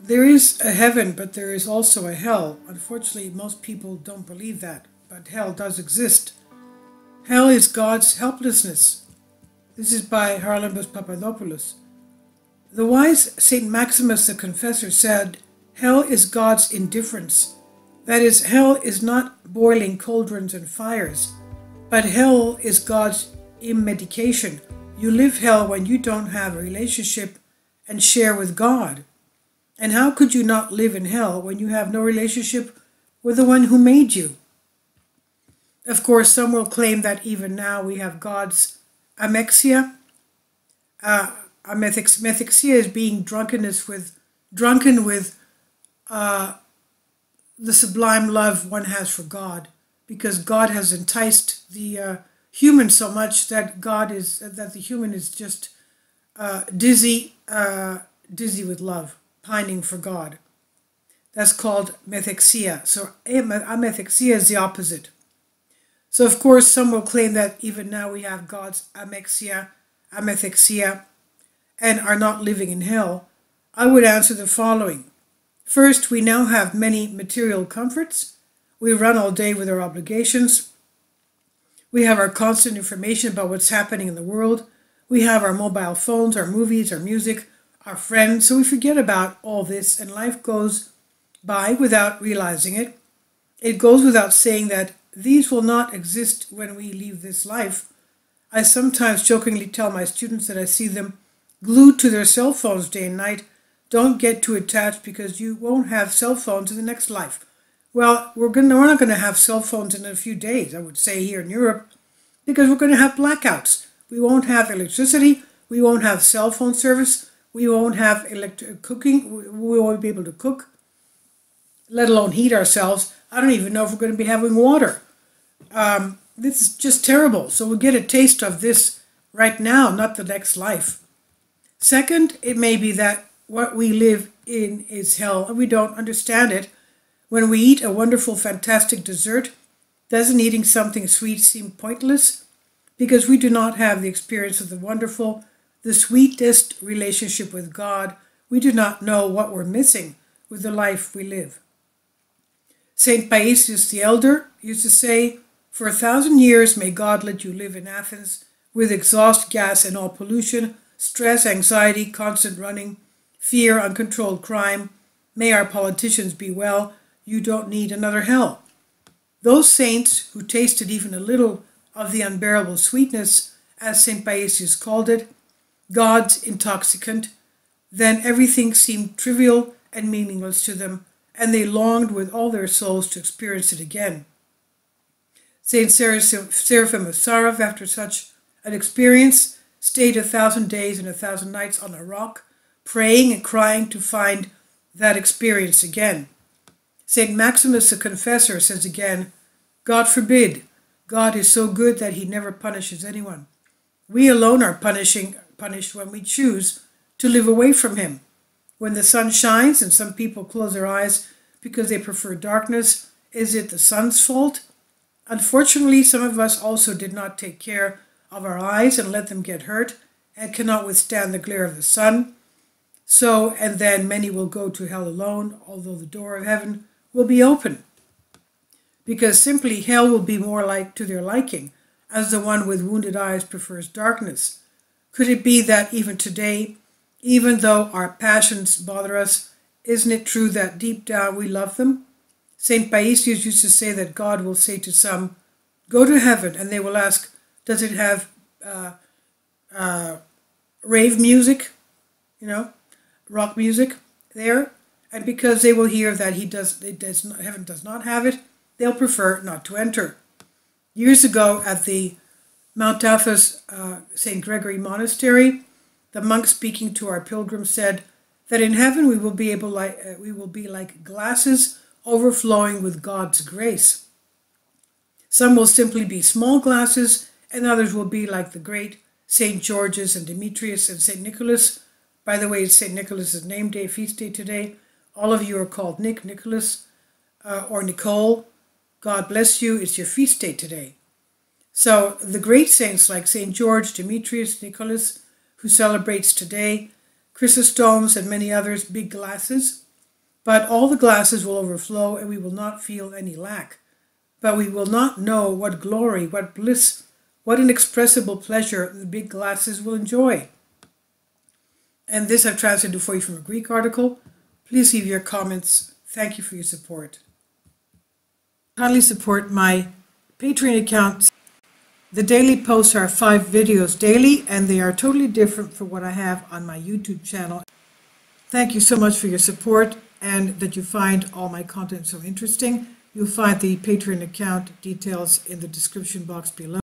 There is a heaven, but there is also a hell. Unfortunately, most people don't believe that, but hell does exist. Hell is God's helplessness. This is by Haralambos Papadopoulos. The wise Saint Maximus the Confessor said, "Hell is God's indifference." That is, hell is not boiling cauldrons and fires, but hell is God's immedication. You live hell when you don't have a relationship and share with God. And how could you not live in hell when you have no relationship with the one who made you? Of course, some will claim that even now we have God's amexia. Amexia is being drunken with the sublime love one has for God, because God has enticed the human so much that the human is just dizzy with love, pining for God. That's called methexia. So amethexia is the opposite. So of course some will claim that even now we have God's amexia, amethexia, and are not living in hell. I would answer the following. First, we now have many material comforts. We run all day with our obligations. We have our constant information about what's happening in the world. We have our mobile phones, our movies, our music, our friends. So we forget about all this and life goes by without realizing it. It goes without saying that these will not exist when we leave this life. I sometimes jokingly tell my students that I see them glued to their cell phones day and night. Don't get too attached because you won't have cell phones in the next life. Well, we're not going to have cell phones in a few days, I would say, here in Europe, because we're going to have blackouts. We won't have electricity. We won't have cell phone service. We won't have cooking. We won't be able to cook, let alone heat ourselves. I don't even know if we're going to be having water. This is just terrible. So we'll get a taste of this right now, not the next life. Second, it may be that what we live in is hell and we don't understand it. When we eat a wonderful, fantastic dessert, doesn't eating something sweet seem pointless? Because we do not have the experience of the wonderful, the sweetest relationship with God. We do not know what we're missing with the life we live. Saint Paisius the Elder used to say, "For 1,000 years may God let you live in Athens with exhaust gas and all pollution, stress, anxiety, constant running, fear, uncontrolled crime. May our politicians be well. You don't need another hell." Those saints who tasted even a little of the unbearable sweetness, as St. Paisius called it, God's intoxicant, then everything seemed trivial and meaningless to them, and they longed with all their souls to experience it again. Saint Seraphim of Sarov, after such an experience, stayed 1,000 days and 1,000 nights on a rock, praying and crying to find that experience again. Saint Maximus the Confessor says again, "God forbid. God is so good that he never punishes anyone. We alone are punished when we choose to live away from him. When the sun shines and some people close their eyes because they prefer darkness, is it the sun's fault? Unfortunately, some of us also did not take care of our eyes and let them get hurt and cannot withstand the glare of the sun. So, and then many will go to hell alone, although the door of heaven will be open. Because simply hell will be more like to their liking, as the one with wounded eyes prefers darkness. Could it be that even today, even though our passions bother us, isn't it true that deep down we love them? St. Paisius used to say that God will say to some, 'Go to heaven,' and they will ask, 'Does it have rave music, rock music there?' And because they will hear that heaven does not have it, they'll prefer not to enter. Years ago at the Mount Athos St. Gregory Monastery, the monk speaking to our pilgrims said that in heaven we will be like glasses overflowing with God's grace. Some will simply be small glasses, and others will be like the great St. George's and Demetrius and St. Nicholas. By the way, it's St. Nicholas's name day, feast day today. All of you are called Nick, Nicholas, or Nicole. God bless you. It's your feast day today. So the great saints like St. George, Demetrius, Nicholas, who celebrates today, Chrysostomus and many others, big glasses. But all the glasses will overflow, and we will not feel any lack. But we will not know what glory, what bliss, what inexpressible pleasure the big glasses will enjoy. And this I've translated for you from a Greek article. Please leave your comments. Thank you for your support. Kindly support my Patreon account. The daily posts are 5 videos daily, and they are totally different from what I have on my YouTube channel. Thank you so much for your support and that you find all my content so interesting. You'll find the Patreon account details in the description box below.